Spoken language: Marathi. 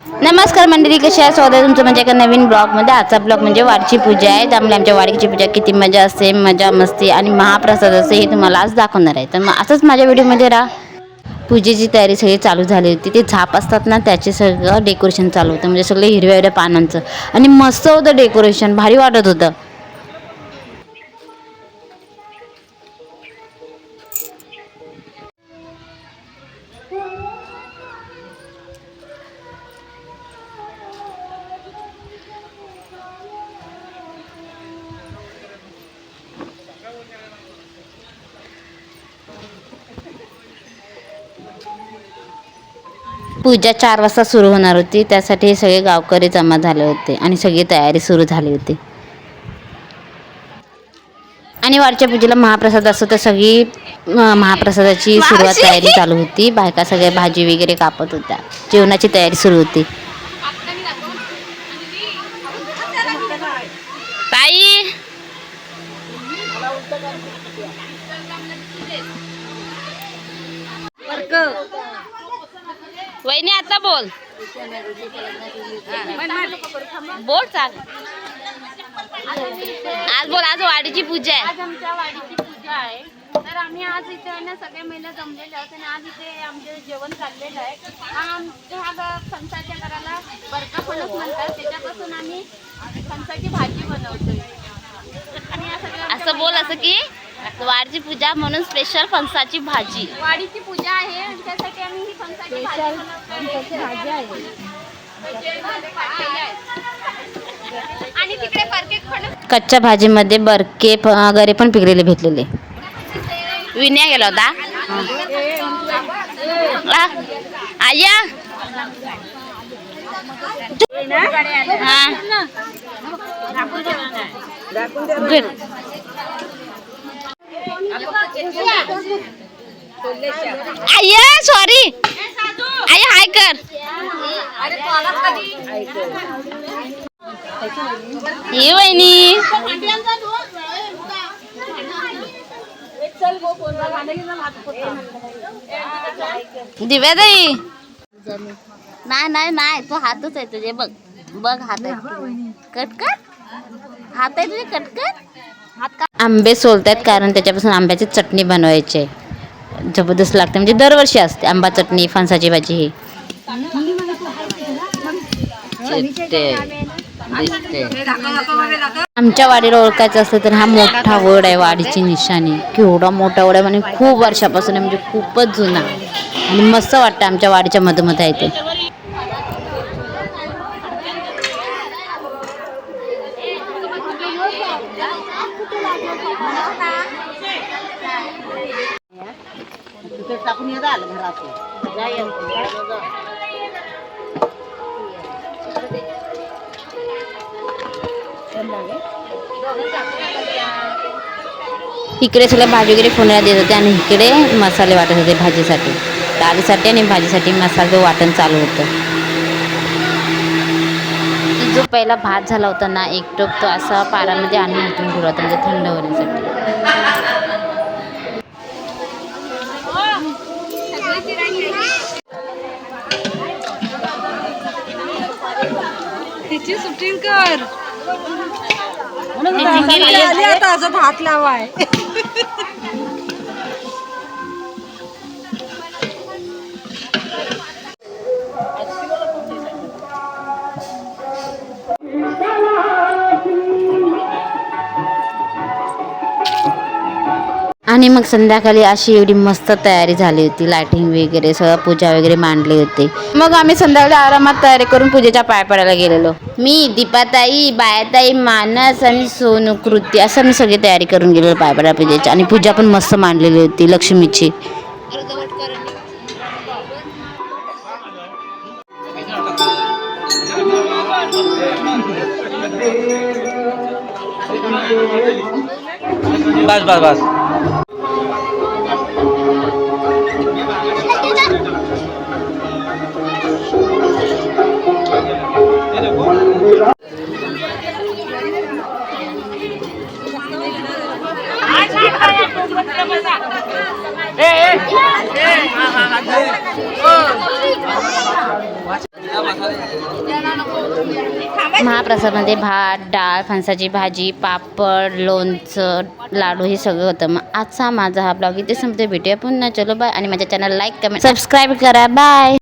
नमस्कार मंडळी, कशा आहे? स्वागत आहे तुमचं म्हणजे एका नवीन ब्लॉगमध्ये। आजचा ब्लॉग म्हणजे वाडची पूजा आहे। त्यामुळे आमच्या वाडीची पूजा किती मजा असते, मजा मस्ती आणि महाप्रसाद असते हे तुम्हाला आज दाखवणार आहे। तर मग असंच माझ्या व्हिडिओमध्ये राहा। पूजेची तयारी सगळी चालू झाली होती। ते झाप असतात ना, त्याचे सगळं डेकोरेशन चालू होतं, म्हणजे सगळे हिरव्या हिरव्या पानांचं आणि मस्त होतं डेकोरेशन, भारी वाटत होतं। पूजा 4 वाजता सुरू होणार होती, त्यासाठी सगळे गावकरी जमा झाले होते आणि सगळी तयारी सुरू झाली होती। आणि वाडच्या पूजेला महाप्रसाद असतो, तर सगळी महाप्रसादाची सुरुवात तयारी चालू होती। बायका सगळ्या भाजी वगैरे कापत होत्या, जेवणाची तयारी सुरू होती। ताई वहिनी आता बोल बोल चाल। आज बोल, आज वाडीची पूजा आहे। आज आमच्या वाडीची पूजा आहे, तर आम्ही आज इथे ना सगळे महिला जमलेले आहोत आणि आज इथे आमचे जेवण चाललेलं आहे। आमच्या फणसाच्या घराला बरका फणस म्हणतात, त्याच्यापासून आम्ही फणसाची भाजी बनवतोय। आणि असं बोल, असं की वाडीची पूजा म्हणून स्पेशल फणसाची भाजी। वाडीची पूजा आहे आणि त्यासाठी आम्ही ही फणसाची भाजी आहे। आणि तिकडे बरके फणस, कच्च्या भाजीमध्ये बरके वगैरे पण पिकलेले भेटलेले। विनया गेला होता आया आया सॉरी आया हाय कर। ये वहिनी दिव्या ताई, नाही नाही नाही, तो हातच आहे तुझे, बघ बघ हात आहे, कटकट हात आहे तुझे, कटकट। आंबे सोलतात कारण त्याच्यापासून आंब्याची चटणी बनवायची, जबरदस्त लागते, म्हणजे दरवर्षी असते आंबा चटणी फणसाची भाजी। ही आमच्या वाडीला ओळखायचं असतं तर हा मोठा वड आहे, वाडीची निशाणी। केवढा मोठा वड आहे, म्हणजे खूप वर्षापासून आहे, म्हणजे खूपच जुना आणि मस्त वाटतं। आमच्या वाडीच्या मधोमध आहे ते। इकडे सगळ्या भाजी वगैरे फोडण्यात देत होते आणि इकडे मसाले वाटत होते भाजीसाठी, डाळीसाठी आणि भाजीसाठी मसाले वाटण चालू होतं। जो पहिला भात झाला होता ना, एक टोप, तो असा पारामध्ये आणून उतरून ठेवला होता, म्हणजे थंड होण्यासाठी। तिची शूटिंग कर, आता असं भात लावाय। आणि मग संध्याकाळी अशी एवढी मस्त तयारी झाली होती, लाइटिंग वगैरे सगळं, पूजा वगैरे मांडली होती। मग आम्ही संध्याकाळी आरामात तयारी करून पूजेच्या पाय पडायला गेलेलो। मी, दीपाताई, बायाताई, मानस आणि सोनू, कृती, असं मी सगळी तयारी करून गेलेलो पाय पडायला पूजेची। आणि पूजा पण मस्त मांडलेली होती लक्ष्मीची। बस बस बस। महाप्रसादमध्ये भात, डाळ, फणसाची भाजी, पापड, लोणचं, लाडू हे सगळं होतं. मग आजचा माझा हा ब्लॉग इथे संपते. भेटूया पुन्हा. चलो बाय. आणि माझ्या चॅनल लाईक, कमेंट, सबस्क्राईब करा. बाय.